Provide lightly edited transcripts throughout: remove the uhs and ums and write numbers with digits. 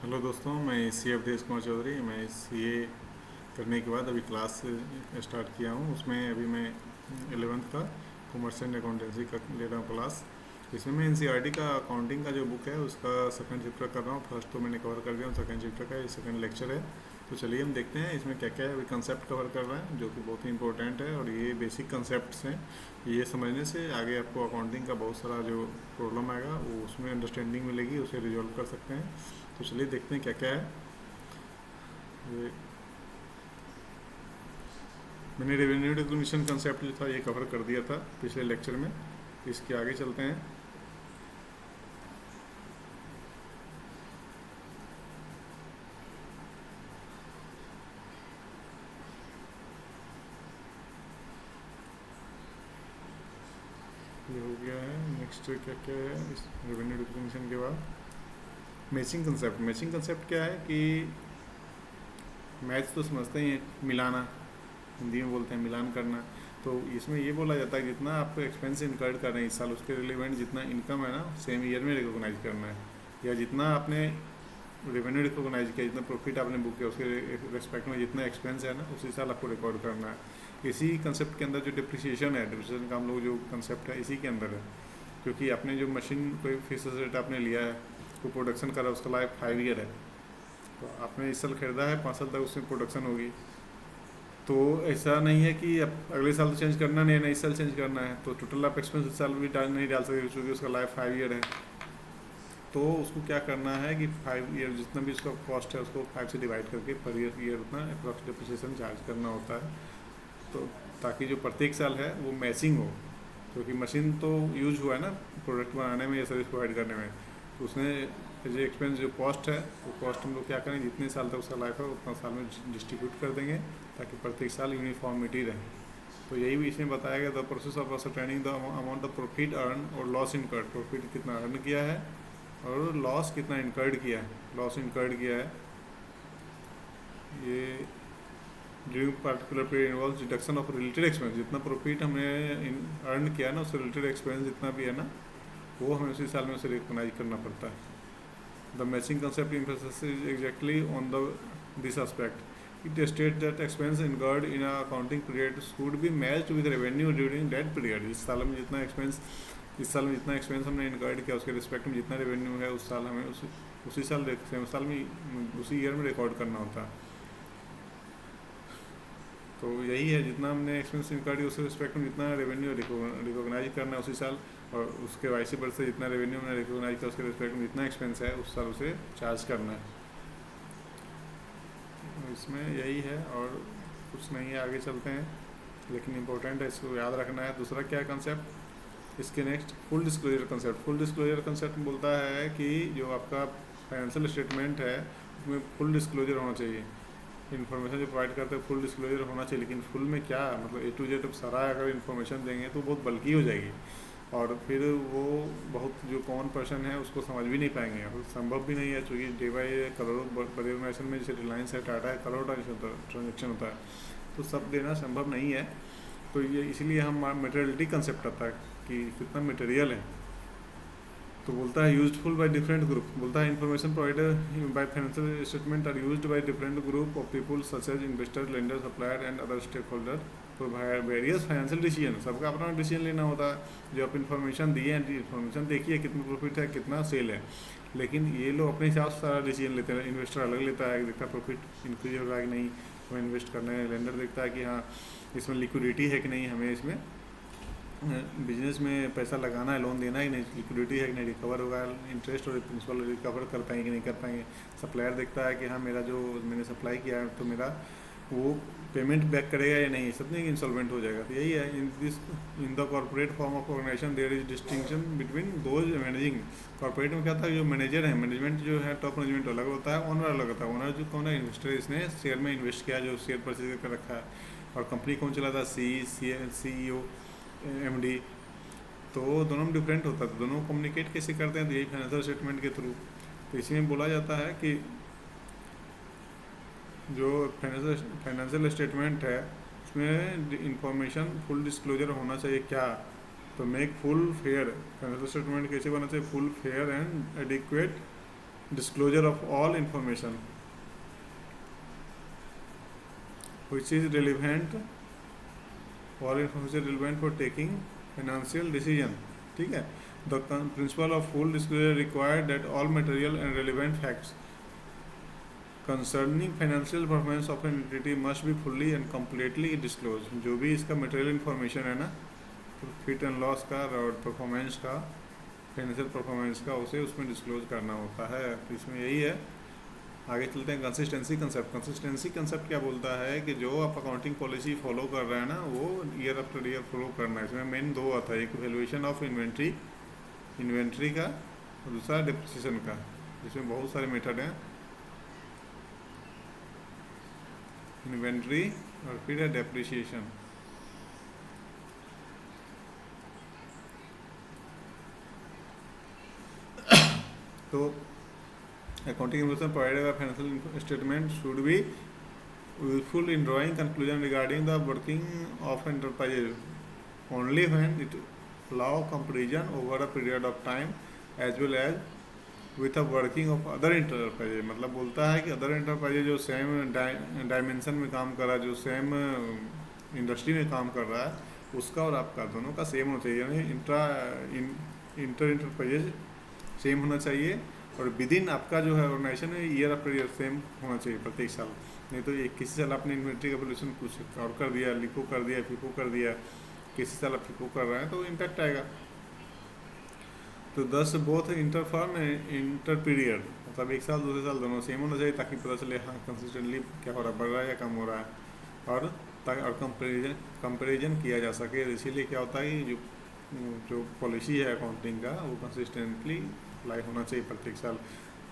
Hello दोस्तों, मैं सी अवधेश कुमार चौधरी। मैं सीए करने के बाद अभी क्लास स्टार्ट किया हूँ। उसमें अभी मैं 11th का कॉमर्स एंड अकाउंटेंसी का ले रहा हूँ क्लास। इसमें मैं एनसीईआरटी का अकाउंटिंग का जो बुक है उसका सेकंड चैप्टर कर रहा हूँ। फर्स्ट तो मैंने कवर कर दिया हूँ, सेकंड चैप्टर का ये सेकंड लेक्चर है। तो चलिए हम देखते हैं इसमें क्या क्या है। अभी कंसेप्ट कवर कर रहे हैं जो कि बहुत ही इंपॉर्टेंट है, और ये बेसिक कंसेप्ट्स हैं। ये समझने से आगे आपको अकाउंटिंग का बहुत सारा जो प्रॉब्लम आएगा वो उसमें अंडरस्टैंडिंग मिलेगी, उसे रिजॉल्व कर सकते हैं। तो चलिए देखते हैं क्या क्या है। ये मैंने रेवेन्यू रिकग्निशन कंसेप्ट जो था ये कवर कर दिया था पिछले लेक्चर में। इसके आगे चलते हैं। ये हो गया है। नेक्स्ट क्या क्या है इस रेवेन्यू रिकग्निशन के बाद? Matching concept. मैचिंग कंसेप्ट क्या है कि मैच तो समझते ही हैं, मिलाना, हिंदी में बोलते हैं मिलान करना। तो इसमें ये बोला जाता है कि जितना आपको एक्सपेंस इनकर्ड कर रहे हैं इस साल, उसके रिलेवेंट जितना इनकम है ना सेम ईयर में रिकॉग्नाइज करना है। या जितना आपने रेवेन्यू रिकॉग्नाइज किया, जितना प्रॉफिट आपने बुक किया, उसके रेस्पेक्ट में जितना एक्सपेंस है ना उसी साल आपको रिकॉर्ड करना है। इसी कंसेप्ट के अंदर जो डिप्रिसिएशन है, डिप्रिसिएशन का हम लोग जो कंसेप्ट है इसी के अंदर है। क्योंकि आपने जो मशीन कोई फिक्स रेट आपने लिया है, वो प्रोडक्शन करा, उसका लाइफ 5 ईयर है। तो आपने इस साल खरीदा है, 5 साल तक उसमें प्रोडक्शन होगी। तो ऐसा नहीं है कि अब अगले साल तो चेंज करना नहीं है, इस साल चेंज करना है। तो टोटल आप एक्सपेंस इस साल भी नहीं डाल सकते क्योंकि उसका लाइफ 5 ईयर है। तो उसको क्या करना है कि 5 ईयर जितना भी उसका कॉस्ट है उसको 5 से डिवाइड करके पर ईयर उतना अप्रॉक्स डिप्रिसिएशन चार्ज करना होता है। तो ताकि जो प्रत्येक साल है वो मैचिंग हो, क्योंकि मशीन तो यूज हुआ है ना प्रोडक्ट बनाने में या सर्विस प्रोवाइड करने में। तो उसने जो एक्सपेंस जो कॉस्ट है वो कॉस्ट हम लोग क्या करें, जितने साल तक उसका लाइफ है उतना साल में डिस्ट्रीब्यूट कर देंगे ताकि प्रत्येक साल यूनिफॉर्मिटी रहे। तो यही भी इसमें बताया गया, the process of ascertaining the amount of profit earn और लॉस इनकर्ड। प्रॉफिट कितना अर्न किया है और लॉस कितना इनकर्ड किया है। लॉस इनकर्ड किया है ये during particular period involve deduction of related expense. जितना प्रॉफिट हमने अर्न किया ना उससे रिलेटेड एक्सपेंस जितना भी है ना वो हमें उसी साल में उसे रिकॉग्नाइज करना पड़ता है। The matching concept emphasizes exactly on this aspect. It states that expense incurred in a accounting period should be matched with revenue during that period. इस साल में जितना एक्सपेंस हमने इनकर्ड किया उसके रिस्पेक्ट में जितना रेवेन्यू है उस साल हमें उसी साल में उसी ईयर में रिकॉर्ड करना होता है। तो यही है, जितना हमने एक्सपेंस इनकर्ड किया उसके रिस्पेक्ट में जितना रेवेन्यू रिकॉग्नाइज करना है उसी साल, और उसके वाइस वर्सा जितना रेवेन्यू हमने रिकॉग्नाइज किया उसके रिस्पेक्ट में जितना एक्सपेंस है उस साल उसे चार्ज करना है। इसमें यही है और कुछ नहीं है। आगे चलते हैं, लेकिन इंपॉर्टेंट है, इसको याद रखना है। दूसरा क्या है कंसेप्ट इसके next? Full disclosure concept. Full disclosure concept बोलता है कि जो आपका फाइनेंशियल स्टेटमेंट है उसमें फुल डिस्क्लोजर होना चाहिए। इन्फॉर्मेशन जो प्रोवाइड करते हैं फुल डिस्क्लोजर होना चाहिए, लेकिन फुल में क्या मतलब ए टू जेड सारा अगर इन्फॉर्मेशन देंगे तो बहुत बल्कि हो जाएगी, और फिर वो बहुत जो कॉमन पर्सन है उसको समझ भी नहीं पाएंगे, और संभव भी नहीं है क्योंकि डे बाई करोड़ों बड़े ऑर्गेनाइजेशन में जैसे रिलायंस है, टाटा है, करोड़ों ट्रांजेक्शन होता है, तो सब देना संभव नहीं है। तो ये इसलिए हम मटेरियलिटी कंसेप्ट आता है कि कितना मटेरियल है। तो बोलता है यूजफुल बाय डिफरेंट ग्रुप। बोलता है information provided by financial statement are used by different group of people such as investor, lender, supplier and other stake holder for various financial decision. सबका अपना डिसीजन लेना होता है। जो आप इन्फॉर्मेशन दिए हैं, इन्फॉर्मेशन देखिए कितना प्रॉफिट है कितना सेल है, लेकिन ये लोग अपने हिसाब से सारा डिसीजन लेते हैं। इन्वेस्टर अलग लेता है, देखता है प्रॉफिट इंक्रीज हो रहा है कि नहीं, हमें इन्वेस्ट करना है। लेंडर देखता है कि हाँ इसमें लिक्विडिटी है कि नहीं, हमें इसमें बिजनेस में पैसा लगाना है, लोन देना है कि नहीं, लिक्विडिटी है कि नहीं, रिकवर होगा, इंटरेस्ट और प्रिंसिपल रिकवर कर पाएंगे कि नहीं कर पाएंगे। सप्लायर देखता है कि हाँ मेरा जो मैंने सप्लाई किया है तो मेरा वो पेमेंट बैक करेगा या नहीं, सब नहीं इंसॉल्वेंट हो जाएगा। तो यही है, in the corporate form of organisation there is distinction between those managing. Corporate में क्या था, जो मैनेजर है, मैनेजमेंट जो है टॉप मैनेजमेंट अलग होता है, ओनर अलग होता है। ओनर जो कौन है, इन्वेस्टर, इसने शेयर में इन्वेस्ट किया, जो शेयर परचेज कर रखा है। और कंपनी कौन चलाता है, CEO, MD। तो दोनों में डिफरेंट होता है। तो दोनों कम्युनिकेट कैसे करते हैं, तो यही फाइनेंशियल स्टेटमेंट के थ्रू। तो इसमें बोला जाता है कि जो फाइनेंशियल स्टेटमेंट है उसमें इंफॉर्मेशन फुल डिस्क्लोजर होना चाहिए। क्या? तो make full fair. Financial statement कैसे बनना चाहिए? Full fair and adequate disclosure of all information which is relevant, all information relevant for taking financial decision. ठीक है, the principle of full disclosure required that all material and relevant facts concerning financial performance of an entity must be fully and completely disclosed. जो भी इसका material information है ना, profit and loss का और performance का, फाइनेंशियल परफॉर्मेंस का, उसे उसमें डिस्क्लोज करना होता है। तो इसमें यही है। आगे चलते हैं कंसिस्टेंसी कंसेप्ट। कंसिस्टेंसी कंसेप्ट क्या बोलता है कि जो आप अकाउंटिंग पॉलिसी फॉलो कर रहे हैं ना, वो ईयर आफ्टर ईयर फॉलो करना है। इसमें मेन दो आता है, एक वैल्यूएशन ऑफ इन्वेंट्री का और दूसरा डिप्रिसिएशन का। इसमें बहुत सारे मेथड हैं, इन्वेंट्री और फिर है डेप्रिसिएशन। तो accounting information provided by financial statement should be useful in drawing conclusion regarding the working of enterprises only when it allow comparison over a period of time as well as with the working of other enterprises। मतलब बोलता है कि other enterprises जो same dimension में काम कर रहा है, जो सेम इंडस्ट्री में काम कर रहा है, उसका और आपका दोनों का सेम होना चाहिए। यानी इंटर एंटरप्राइजेज सेम होना चाहिए और विद इन आपका जो है ऑर्गेनाइजेशन है ईयर आफ्टर ईयर सेम होना चाहिए प्रत्येक साल। नहीं तो एक किसी साल आपने इन्वेंट्री का वैल्यूएशन कुछ और कर दिया, लिको कर दिया, फिको कर दिया, किसी साल आप फिको कर रहे हैं तो इम्पैक्ट आएगा। तो 10 both inter firm inter period, मतलब एक साल दूसरे साल दोनों सेम होना चाहिए ताकि पता चले हाँ कंसिस्टेंटली क्या हो रहा है, बढ़ रहा है या कम हो रहा है, और कंपेरिजन किया जा सके। इसीलिए क्या होता है कि जो पॉलिसी है अकाउंटिंग का वो कंसिस्टेंटली अप्लाई होना चाहिए प्रत्येक साल।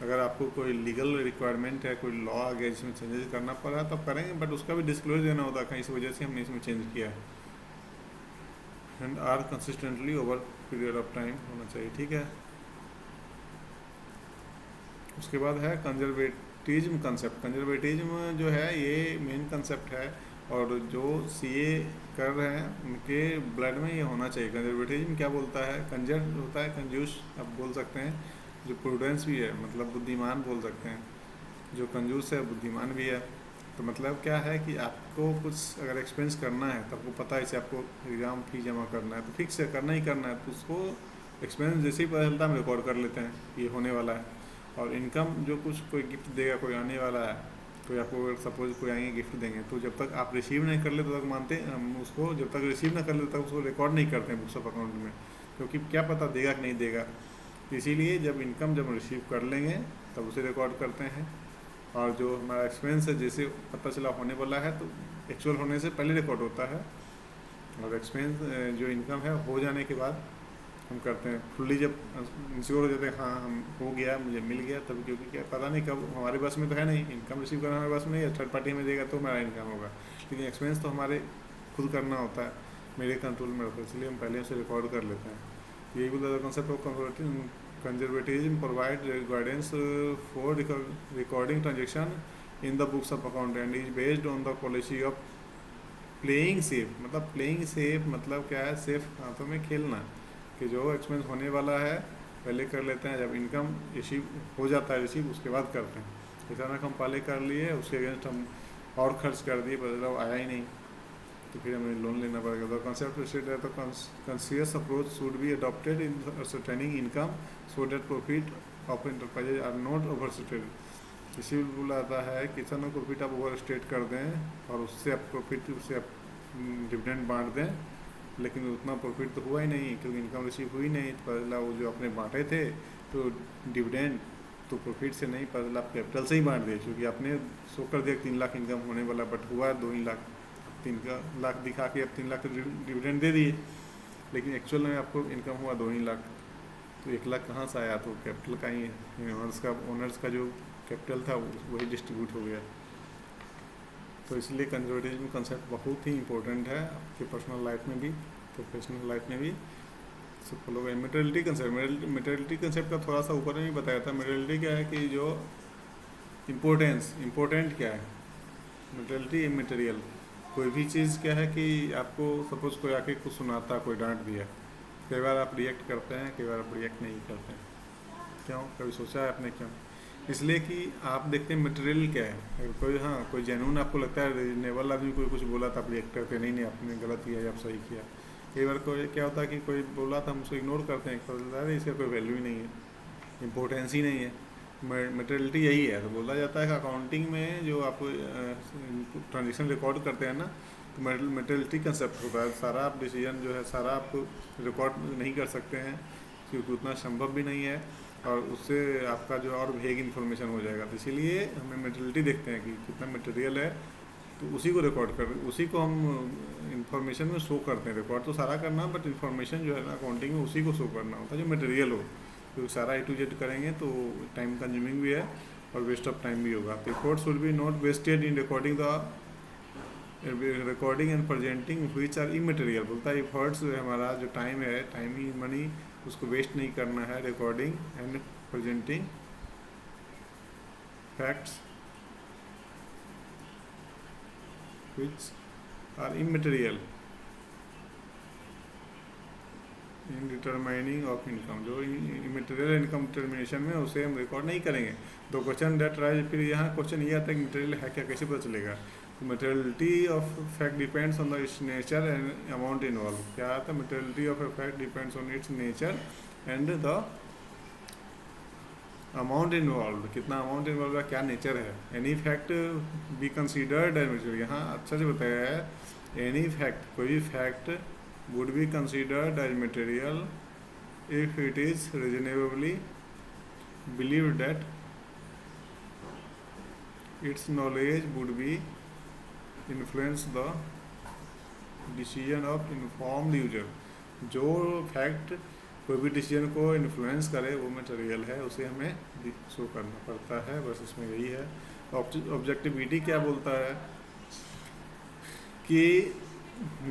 अगर आपको कोई लीगल रिक्वायरमेंट है, कोई लॉ आ गया जिसमें चेंजेस करना पड़ रहा है तो आप करेंगे, बट उसका भी डिस्क्लोज देना होता है कहीं इस वजह से हमने इसमें चेंज किया है। And are consistently over period of time होना चाहिए। ठीक है, उसके बाद है कंजर्वेटिज्म कंसेप्ट। कंजर्वेटिज्म जो है ये मेन कंसेप्ट है और जो सीए कर रहे हैं उनके ब्लड में ये होना चाहिए। कंजर्वेटिज्म क्या बोलता है, कंजर होता है कंजूस आप बोल सकते हैं, जो प्रूडेंस भी है मतलब बुद्धिमान बोल सकते हैं, जो कंजूस है बुद्धिमान भी है। तो मतलब क्या है कि आपको कुछ अगर एक्सपेंस करना है तो आपको पता है इसे आपको एग्ज़ाम फी जमा करना है तो फिक्स है करना ही करना है, तो उसको एक्सपेंस जैसे ही पता चलता है हम रिकॉर्ड कर लेते हैं ये होने वाला है। और इनकम जो कुछ कोई गिफ्ट देगा, कोई आने वाला है, कोई आपको सपोज कोई आएंगे गिफ्ट देंगे, तो जब तक आप रिसीव नहीं कर ले तो तक मानते हम उसको, जब तक रिसीव ना कर ले तक उसको रिकॉर्ड नहीं करते हैं बुक्स ऑफ अकाउंट में, क्योंकि क्या पता देगा कि नहीं देगा। इसीलिए जब इनकम जब रिसीव कर लेंगे तब उसे रिकॉर्ड करते हैं। और जो हमारा एक्सपेंस है जैसे पता चला होने वाला है तो एक्चुअल होने से पहले रिकॉर्ड होता है, और एक्सपेंस जो इनकम है हो जाने के बाद हम करते हैं। फुल्ली जब इंश्योर हो जाते हैं हाँ हम हो गया, मुझे मिल गया, तब क्योंकि क्या पता नहीं कब हमारे बस में तो है नहीं, इनकम रिसीव करना हमारे बस में नहीं है, थर्ड पार्टी में देगा तो हमारा इनकम होगा, लेकिन एक्सपेंस तो हमारे खुद करना होता है, मेरे कंट्रोल में रहता है, इसलिए हम पहले उसे रिकॉर्ड कर लेते हैं। यही बोला concept of conservatism provide guidance for recording transaction in the books of account and is based on the policy of playing safe. मतलब प्लेइंग सेफ मतलब क्या है, सेफ हाथों में खेलना, कि जो एक्सपेंस होने वाला है पहले कर लेते हैं, जब इनकम रिसीव हो जाता है रिसीव उसके बाद करते हैं। अचानक हम पहले कर लिए उसके अगेंस्ट हम और खर्च कर दिए, बदलाव आया ही नहीं तो फिर हमें लोन लेना पड़ेगा। द कंसेप्ट स्टेट है तो conscious approach should be adopted in ascertaining income so that profit of enterprises are not over stated. इसी बोला आता है कि इतना प्रॉफिट आप ओवर स्टेट कर दें और उससे आप प्रॉफिट उससे आप डिविडेंड बांट दें, लेकिन उतना प्रॉफिट तो हुआ ही नहीं क्योंकि इनकम रिसीव हुई नहीं। तो पहला वो जो अपने बांटे थे तो डिविडेंड तो प्रॉफिट से नहीं, पहला आप कैपिटल से ही बांट दिए, क्योंकि आपने शो कर दिया 3 लाख इनकम होने वाला बट हुआ 2 ही लाख, 3 लाख दिखा के अब 3 लाख डिविडेंड दे दिए, लेकिन एक्चुअल में आपको इनकम हुआ 2 ही लाख। तो 1 लाख कहाँ से आया, तो कैपिटल का ही है, ओनर्स का जो कैपिटल था वही डिस्ट्रीब्यूट हो गया। तो इसलिए कंजर्वेटिज्म कंसेप्ट बहुत ही इंपॉर्टेंट है आपके पर्सनल लाइफ में भी, प्रोफेशनल लाइफ में भी फॉलो करें। मेटेरियलिटी कंसेप्ट, मेटेरियलिटी कंसेप्ट का थोड़ा सा ऊपर में भी बताया था। मेटेरियलिटी क्या है कि जो इम्पोर्टेंट क्या है, मेटेरियलिटी इमटेरियल। कोई भी चीज़ क्या है कि आपको सपोज कोई आके कुछ सुनाता, कोई डांट दिया, कई बार आप रिएक्ट करते हैं, कई बार आप रिएक्ट नहीं करते हैं। क्यों, कभी सोचा है आपने क्यों? इसलिए कि आप देखते हैं मटेरियल क्या है। अगर कोई, हाँ, कोई जेन्युइन आपको लगता है, रीजनेबल आदमी कोई कुछ बोला था, आप रिएक्ट करते हैं, नहीं नहीं आपने गलत किया या आप सही किया। कई बार कोई क्या होता है कि कोई बोला था, हम उसको इग्नोर करते हैं, अरे इसका कोई वैल्यू ही नहीं है, इम्पोर्टेंस ही नहीं है। मटेरियलिटी यही है। तो बोला जाता है कि अकाउंटिंग में जो आप ट्रांजेक्शन रिकॉर्ड करते हैं ना, तो मटेरियलिटी कंसेप्ट होता है। सारा आप डिसीजन जो है सारा आप रिकॉर्ड नहीं कर सकते हैं, क्योंकि उतना संभव भी नहीं है, और उससे आपका जो और भेग इन्फॉर्मेशन हो जाएगा। तो इसीलिए हमें मटेरियलिटी देखते हैं कि कितना मटेरियल है, तो उसी को रिकॉर्ड कर, उसी को हम इंफॉर्मेशन में शो करते हैं। रिकॉर्ड तो सारा करना, बट इन्फॉर्मेशन जो है ना अकाउंटिंग में उसी को शो करना होता है जो मटेरियल हो। क्योंकि सारा A to Z करेंगे तो टाइम कंज्यूमिंग भी है और वेस्ट ऑफ टाइम भी होगा। Record should be not wasted in recording and presenting which are immaterial. बोलता है एफर्ट्स हमारा जो टाइम है, टाइम ही मनी, उसको वेस्ट नहीं करना है recording and presenting facts which are immaterial in determining of income. जो मटेरियल इनकम डिटर्मिनेशन में उसे हम रिकॉर्ड नहीं करेंगे। दो क्वेश्चन डेट राइज, फिर यहाँ क्वेश्चन ये आता है कि मटेरियल है क्या, कैसे पता चलेगा। तो materiality of fact depends on the its nature and amount involve. क्या आता है, materiality of a fact depends on its nature and the amount involve. कितना अमाउंट इन्वॉल्व है, क्या नेचर है। Any fact be considered as material. यहाँ अच्छा से बताया है, एनी फैक्ट, कोई भी fact would be considered as material if it is reasonably believed that its knowledge would be influence the decision of informed user। जो fact कोई भी डिसीजन को इन्फ्लुएंस करे वो मटेरियल है, उसे हमें शो करना पड़ता है। बस इसमें यही है। ऑब्जेक्टिविटी क्या बोलता है कि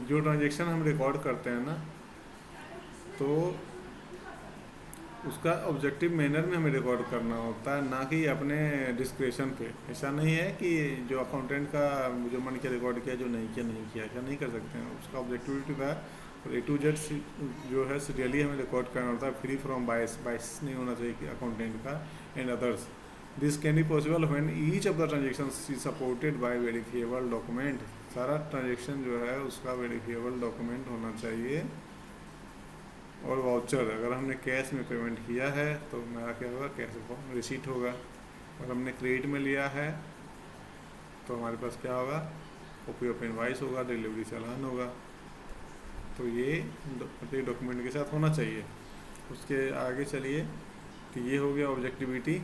जो ट्रांजेक्शन हम रिकॉर्ड करते हैं ना, तो उसका ऑब्जेक्टिव मैनर में हमें रिकॉर्ड करना होता है, ना कि अपने डिस्क्रिप्शन पे। ऐसा नहीं है कि जो अकाउंटेंट का जो मन किया रिकॉर्ड किया, जो नहीं किया नहीं किया, ऐसा नहीं कर सकते हैं। उसका ऑब्जेक्टिविटी का और A to Z जो है सीरियली हमें रिकॉर्ड करना होता है, फ्री फ्रॉम बायस। बायस नहीं होना चाहिए कि अकाउंटेंट का and others. This can be possible when each of the transaction is supported by verifiable document. सारा ट्रांजेक्शन जो है उसका वेरीफिएबल डॉक्यूमेंट होना चाहिए। और वाउचर, अगर हमने कैश में पेमेंट किया है तो हमारा क्या होगा, कैश रिसीट होगा। और हमने क्रेडिट में लिया है तो हमारे पास क्या होगा, कॉपी ऑफ इनवॉइस होगा, डिलीवरी चालान होगा। तो ये प्रत्येक डॉक्यूमेंट के साथ होना चाहिए। उसके आगे चलिए, कि ये हो गया ऑब्जेक्टिविटी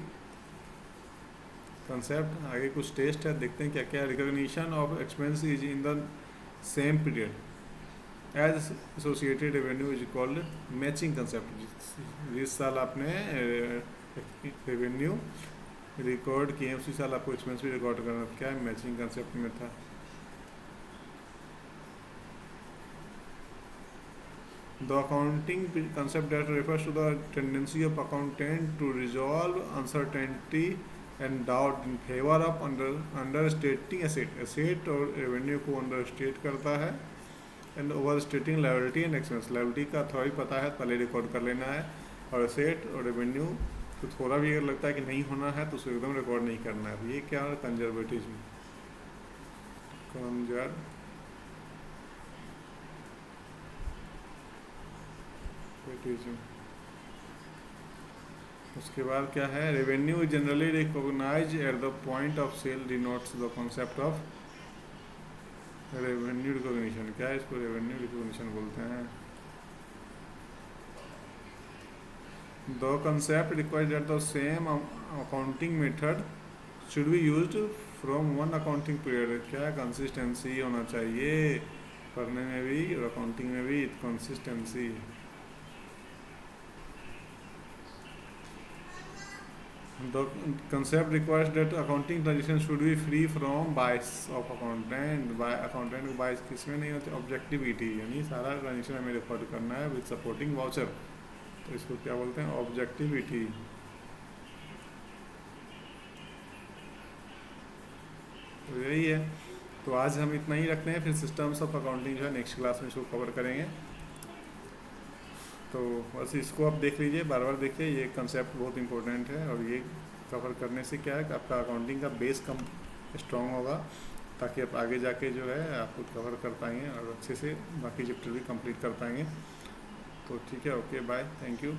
कंसेप्ट। आगे कुछ टेस्ट है, देखते हैं क्या क्या। Recognition of expense is in the same period as associated revenue is called matching concept. जिस साल आपने रेवेन्यू रिकॉर्ड किए उसी साल आपको एक्सपेंस भी रिकॉर्ड करना, क्या है, मैचिंग कंसेप्ट में था। The accounting concept that refers to the tendency of accountant to resolve uncertainty and doubt in favor of understating asset और revenue को understate करता है, and overstating liability and expense। liability का थोड़ा ही पता है, पहले रिकॉर्ड कर लेना है, और asset और revenue तो थोड़ा भी अगर लगता है कि नहीं होना है तो उसे एकदम रिकॉर्ड नहीं करना है। ये क्या है, कंजर्वेटिज्म। उसके बाद क्या है, revenue generally recognise at the point of sale denotes the concept of revenue recognition. क्या है, इसको रेवेन्यू रिकॉग्निशन बोलते हैं। The concept requires that the same accounting method should be used from one accounting period. क्या consistency होना चाहिए, पढ़ने में भी और अकाउंटिंग में भी consistency. The concept requires that accounting transaction should be free from bias of accountant। accountant को bias किसमें नहीं होती, ऑब्जेक्टिविटी, यानी सारा ट्रांजेक्शन हमें रिकॉर्ड करना है विद सपोर्टिंग वाउचर। तो इसको क्या बोलते हैं, ऑब्जेक्टिविटी। तो यही है। तो आज हम इतना ही रखते हैं, फिर सिस्टम्स ऑफ अकाउंटिंग जो है नेक्स्ट क्लास में इसको कवर करेंगे। तो बस इसको आप देख लीजिए, बार बार देखिए, ये कंसेप्ट बहुत इंपॉर्टेंट है और ये कवर करने से क्या है कि आपका अकाउंटिंग का बेस कम स्ट्रॉन्ग होगा, ताकि आप आगे जाके जो है आप खुद कवर कर पाएंगे और अच्छे से बाकी चैप्टर भी कंप्लीट कर पाएंगे। तो ठीक है, ओके बाय, थैंक यू।